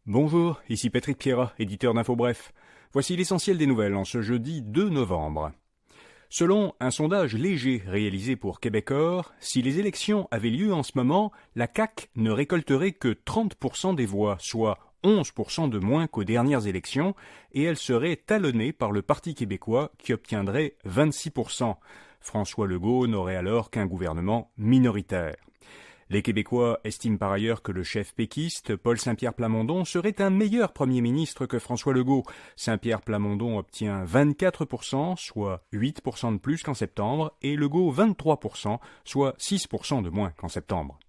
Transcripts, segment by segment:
Bonjour, ici Patrick Pierrat, éditeur d'Info Bref. Voici l'essentiel des nouvelles en ce jeudi 2 novembre. Selon un sondage léger réalisé pour Québecor, si les élections avaient lieu en ce moment, la CAQ ne récolterait que 30% des voix, soit 11% de moins qu'aux dernières élections, et elle serait talonnée par le Parti québécois qui obtiendrait 26%. François Legault n'aurait alors qu'un gouvernement minoritaire. Les Québécois estiment par ailleurs que le chef péquiste, Paul Saint-Pierre Plamondon, serait un meilleur Premier ministre que François Legault. Saint-Pierre Plamondon obtient 24%, soit 8% de plus qu'en septembre, et Legault 23%, soit 6% de moins qu'en septembre.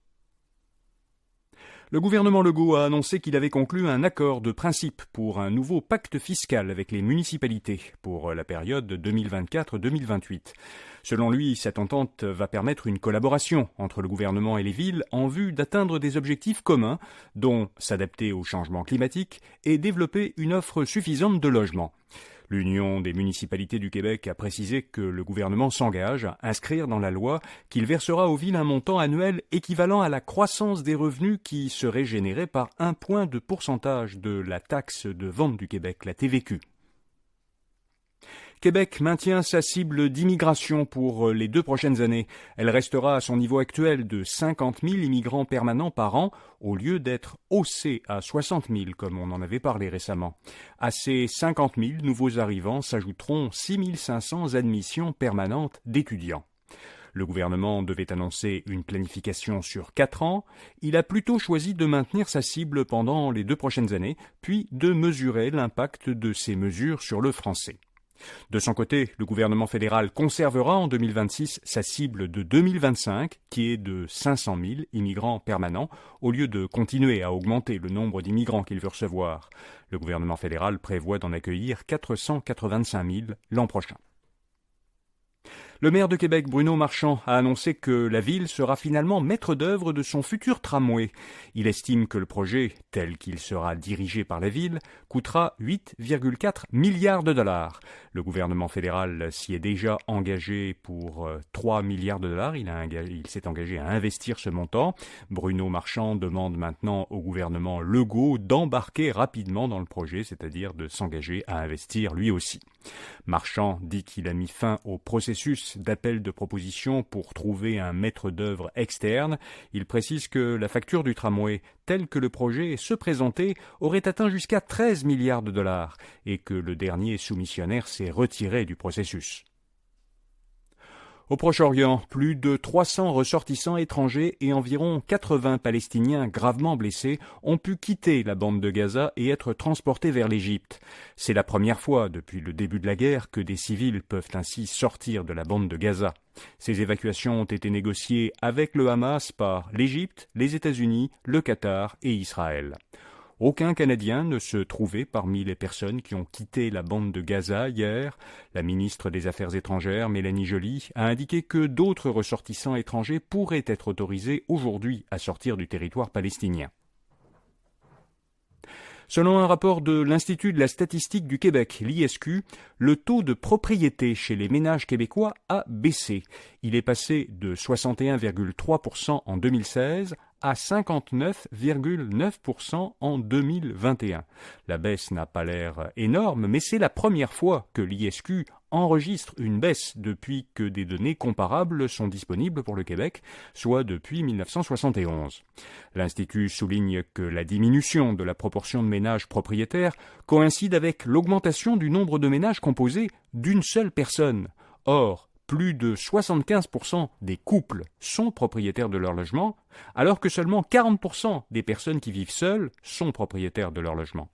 Le gouvernement Legault a annoncé qu'il avait conclu un accord de principe pour un nouveau pacte fiscal avec les municipalités pour la période 2024-2028. Selon lui, cette entente va permettre une collaboration entre le gouvernement et les villes en vue d'atteindre des objectifs communs, dont s'adapter au changement climatique et développer une offre suffisante de logements. L'Union des municipalités du Québec a précisé que le gouvernement s'engage à inscrire dans la loi qu'il versera aux villes un montant annuel équivalent à la croissance des revenus qui serait générée par 1 point de pourcentage de la taxe de vente du Québec, la TVQ. Québec maintient sa cible d'immigration pour les 2 prochaines années. Elle restera à son niveau actuel de 50 000 immigrants permanents par an, au lieu d'être haussée à 60 000, comme on en avait parlé récemment. À ces 50 000 nouveaux arrivants s'ajouteront 6 500 admissions permanentes d'étudiants. Le gouvernement devait annoncer une planification sur 4 ans. Il a plutôt choisi de maintenir sa cible pendant les 2 prochaines années, puis de mesurer l'impact de ces mesures sur le français. De son côté, le gouvernement fédéral conservera en 2026 sa cible de 2025, qui est de 500 000 immigrants permanents, au lieu de continuer à augmenter le nombre d'immigrants qu'il veut recevoir. Le gouvernement fédéral prévoit d'en accueillir 485 000 l'an prochain. Le maire de Québec, Bruno Marchand, a annoncé que la ville sera finalement maître d'œuvre de son futur tramway. Il estime que le projet, tel qu'il sera dirigé par la ville, coûtera 8,4 milliards de dollars. Le gouvernement fédéral s'y est déjà engagé pour 3 milliards de dollars. Il s'est engagé à investir ce montant. Bruno Marchand demande maintenant au gouvernement Legault d'embarquer rapidement dans le projet, c'est-à-dire de s'engager à investir lui aussi. Marchand dit qu'il a mis fin au processus d'appel de proposition pour trouver un maître d'œuvre externe. Il précise que la facture du tramway, telle que le projet se présentait, aurait atteint jusqu'à 13 milliards de dollars et que le dernier soumissionnaire s'est retiré du processus. Au Proche-Orient, plus de 300 ressortissants étrangers et environ 80 Palestiniens gravement blessés ont pu quitter la bande de Gaza et être transportés vers l'Égypte. C'est la première fois depuis le début de la guerre que des civils peuvent ainsi sortir de la bande de Gaza. Ces évacuations ont été négociées avec le Hamas par l'Égypte, les États-Unis, le Qatar et Israël. Aucun Canadien ne se trouvait parmi les personnes qui ont quitté la bande de Gaza hier. La ministre des Affaires étrangères, Mélanie Joly, a indiqué que d'autres ressortissants étrangers pourraient être autorisés aujourd'hui à sortir du territoire palestinien. Selon un rapport de l'Institut de la statistique du Québec, l'ISQ, le taux de propriété chez les ménages québécois a baissé. Il est passé de 61,3% en 2016 à 59,9% en 2021. La baisse n'a pas l'air énorme, mais c'est la première fois que l'ISQ enregistre une baisse depuis que des données comparables sont disponibles pour le Québec, soit depuis 1971. L'Institut souligne que la diminution de la proportion de ménages propriétaires coïncide avec l'augmentation du nombre de ménages composés d'une seule personne. Or, plus de 75% des couples sont propriétaires de leur logement, alors que seulement 40% des personnes qui vivent seules sont propriétaires de leur logement.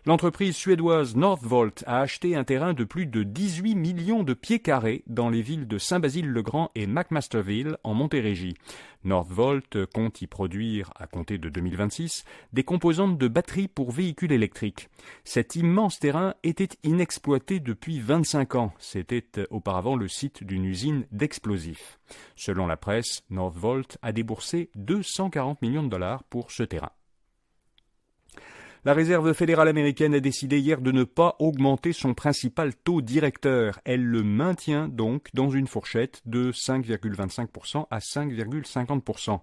L'entreprise suédoise Northvolt a acheté un terrain de plus de 18 millions de pieds carrés dans les villes de Saint-Basile-le-Grand et McMasterville en Montérégie. Northvolt compte y produire, à compter de 2026, des composantes de batteries pour véhicules électriques. Cet immense terrain était inexploité depuis 25 ans. C'était auparavant le site d'une usine d'explosifs. Selon la presse, Northvolt a déboursé 240 millions de dollars pour ce terrain. La Réserve fédérale américaine a décidé hier de ne pas augmenter son principal taux directeur. Elle le maintient donc dans une fourchette de 5,25% à 5,50%.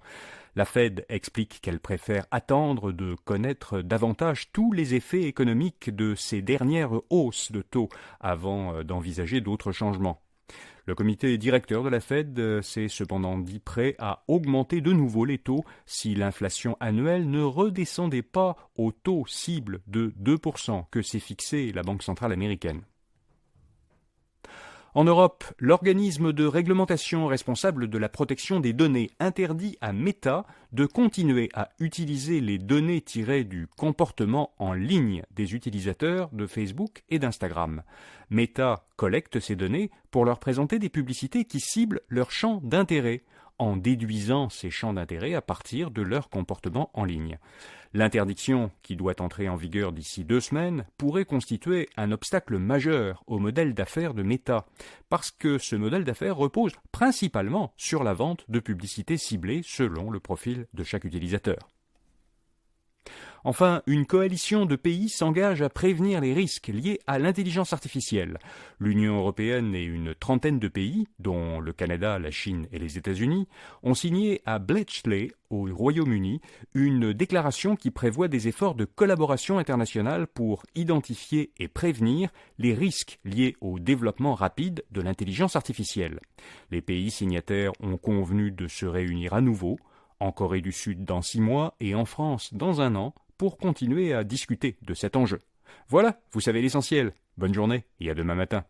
La Fed explique qu'elle préfère attendre de connaître davantage tous les effets économiques de ces dernières hausses de taux avant d'envisager d'autres changements. Le comité directeur de la Fed s'est cependant dit prêt à augmenter de nouveau les taux si l'inflation annuelle ne redescendait pas au taux cible de 2% que s'est fixé la Banque centrale américaine. En Europe, l'organisme de réglementation responsable de la protection des données interdit à Meta de continuer à utiliser les données tirées du comportement en ligne des utilisateurs de Facebook et d'Instagram. Meta collecte ces données pour leur présenter des publicités qui ciblent leur champ d'intérêt, en déduisant ces champs d'intérêt à partir de leur comportement en ligne. L'interdiction, qui doit entrer en vigueur d'ici 2 semaines, pourrait constituer un obstacle majeur au modèle d'affaires de Meta, parce que ce modèle d'affaires repose principalement sur la vente de publicités ciblées selon le profil de chaque utilisateur. Enfin, une coalition de pays s'engage à prévenir les risques liés à l'intelligence artificielle. L'Union européenne et une trentaine de pays, dont le Canada, la Chine et les États-Unis, ont signé à Bletchley, au Royaume-Uni, une déclaration qui prévoit des efforts de collaboration internationale pour identifier et prévenir les risques liés au développement rapide de l'intelligence artificielle. Les pays signataires ont convenu de se réunir à nouveau, en Corée du Sud dans 6 mois et en France dans 1 an, pour continuer à discuter de cet enjeu. Voilà, vous savez l'essentiel. Bonne journée et à demain matin.